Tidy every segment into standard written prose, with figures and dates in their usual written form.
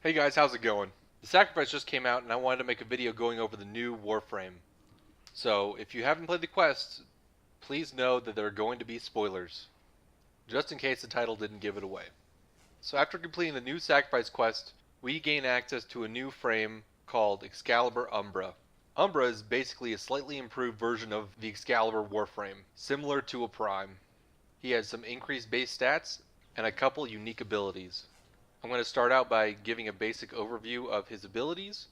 Hey guys, how's it going? The Sacrifice just came out and I wanted to make a video going over the new Warframe. So, if you haven't played the quests, please know that there are going to be spoilers, just in case the title didn't give it away. So after completing the new Sacrifice quest, we gain access to a new frame called Excalibur Umbra. Umbra is basically a slightly improved version of the Excalibur Warframe, similar to a Prime. He has some increased base stats and a couple unique abilities. I'm going to start out by giving a basic overview of his abilities,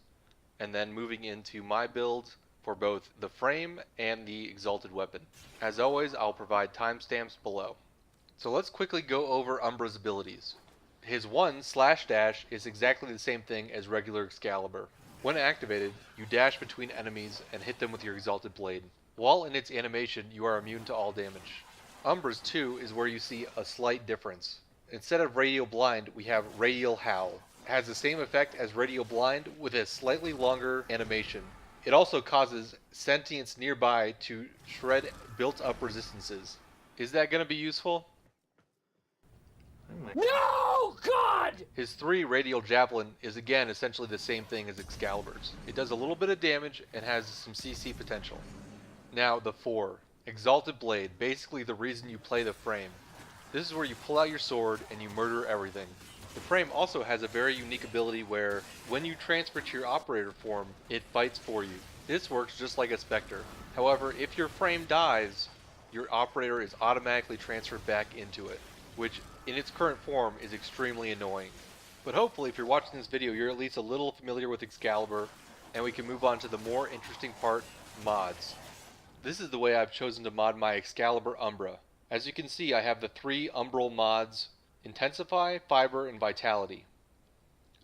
and then moving into my build for both the frame and the exalted weapon. As always, I'll provide timestamps below. So let's quickly go over Umbra's abilities. His 1 slash dash is exactly the same thing as regular Excalibur. When activated, you dash between enemies and hit them with your exalted blade. While in its animation, you are immune to all damage. Umbra's 2 is where you see a slight difference. Instead of Radial Blind, we have Radial Howl. It has the same effect as Radial Blind with a slightly longer animation. It also causes sentience nearby to shred built-up resistances. Is that going to be useful? No, God! His 3 Radial Javelin is again essentially the same thing as Excalibur's. It does a little bit of damage and has some CC potential. Now the 4, Exalted Blade, basically the reason you play the frame. This is where you pull out your sword and you murder everything. The frame also has a very unique ability where, when you transfer to your operator form, it fights for you. This works just like a Spectre. However, if your frame dies, your operator is automatically transferred back into it, which in its current form is extremely annoying. But hopefully if you're watching this video, you're at least a little familiar with Excalibur, and we can move on to the more interesting part, mods. This is the way I've chosen to mod my Excalibur Umbra. As you can see, I have the 3 umbral mods, Intensify, Fiber, and Vitality.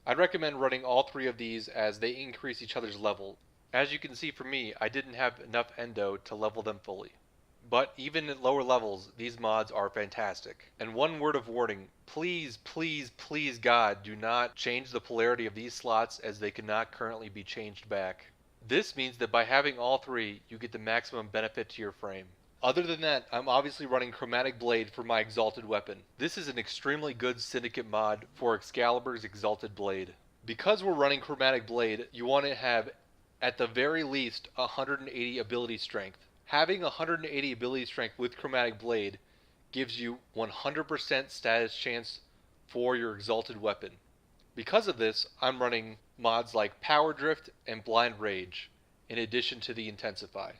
I'd recommend running all 3 of these as they increase each other's level. As you can see for me, I didn't have enough endo to level them fully. But even at lower levels, these mods are fantastic. And one word of warning, please, please, please God, do not change the polarity of these slots as they cannot currently be changed back. This means that by having all 3, you get the maximum benefit to your frame. Other than that, I'm obviously running Chromatic Blade for my exalted weapon. This is an extremely good syndicate mod for Excalibur's exalted blade. Because we're running Chromatic Blade, you want to have, at the very least, 180 ability strength. Having 180 ability strength with Chromatic Blade gives you 100% status chance for your exalted weapon. Because of this, I'm running mods like Power Drift and Blind Rage, in addition to the Intensify.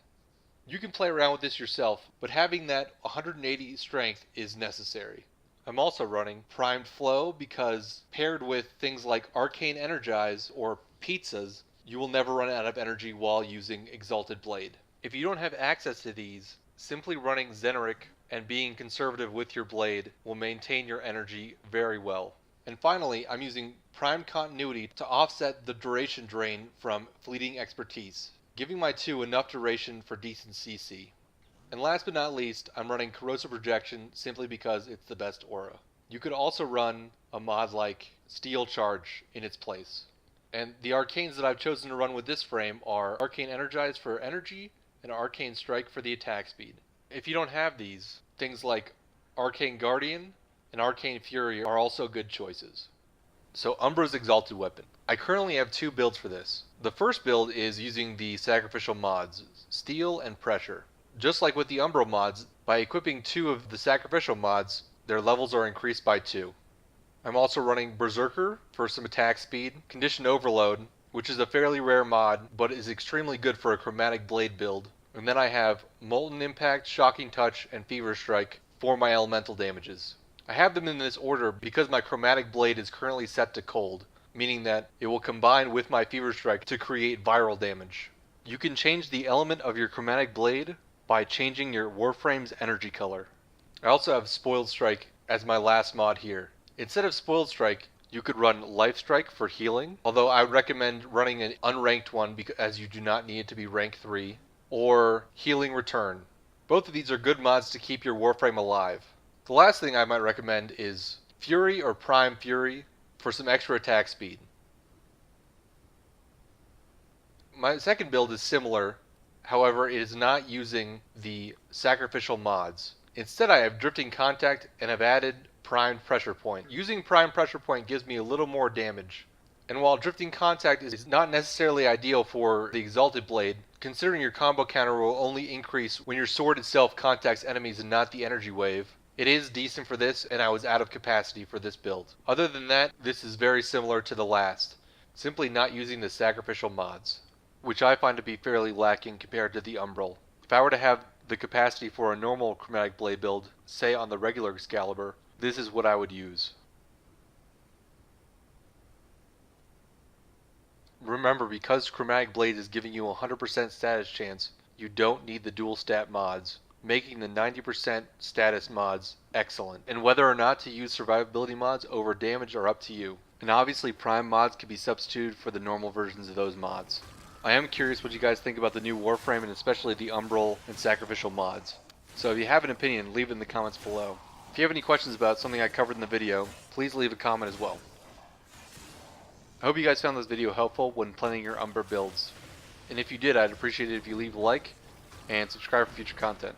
You can play around with this yourself, but having that 180 strength is necessary. I'm also running Primed Flow because paired with things like Arcane Energize or Pizzas, you will never run out of energy while using Exalted Blade. If you don't have access to these, simply running Xeneric and being conservative with your blade will maintain your energy very well. And finally, I'm using Primed Continuity to offset the duration drain from Fleeting Expertise, giving my 2 enough duration for decent CC. And last but not least, I'm running Corrosive Projection simply because it's the best aura. You could also run a mod like Steel Charge in its place. And the arcanes that I've chosen to run with this frame are Arcane Energize for energy and Arcane Strike for the attack speed. If you don't have these, things like Arcane Guardian and Arcane Fury are also good choices. So Umbra's exalted weapon. I currently have 2 builds for this. The first build is using the sacrificial mods, Steel and Pressure. Just like with the Umbral mods, by equipping 2 of the sacrificial mods, their levels are increased by 2. I'm also running Berserker for some attack speed, Condition Overload, which is a fairly rare mod, but is extremely good for a Chromatic Blade build. And then I have Molten Impact, Shocking Touch, and Fever Strike for my elemental damages. I have them in this order because my Chromatic Blade is currently set to cold, meaning that it will combine with my Fever Strike to create viral damage. You can change the element of your Chromatic Blade by changing your Warframe's energy color. I also have Spoiled Strike as my last mod here. Instead of Spoiled Strike, you could run Life Strike for healing, although I would recommend running an unranked one as you do not need it to be rank 3, or Healing Return. Both of these are good mods to keep your Warframe alive. The last thing I might recommend is Fury or Prime Fury for some extra attack speed. My second build is similar, however it is not using the sacrificial mods. Instead I have Drifting Contact and have added Primed Pressure Point. Using Primed Pressure Point gives me a little more damage. And while Drifting Contact is not necessarily ideal for the Exalted Blade, considering your combo counter will only increase when your sword itself contacts enemies and not the energy wave, it is decent for this, and I was out of capacity for this build. Other than that, this is very similar to the last, simply not using the sacrificial mods, which I find to be fairly lacking compared to the Umbral. If I were to have the capacity for a normal Chromatic Blade build, say on the regular Excalibur, this is what I would use. Remember, because Chromatic Blade is giving you a 100% status chance, you don't need the dual stat mods, making the 90% status mods excellent. And whether or not to use survivability mods over damage are up to you. And obviously prime mods can be substituted for the normal versions of those mods. I am curious what you guys think about the new Warframe and especially the Umbral and Sacrificial mods. So if you have an opinion, leave it in the comments below. If you have any questions about something I covered in the video, please leave a comment as well. I hope you guys found this video helpful when planning your Umbra builds. And if you did, I'd appreciate it if you leave a like and subscribe for future content.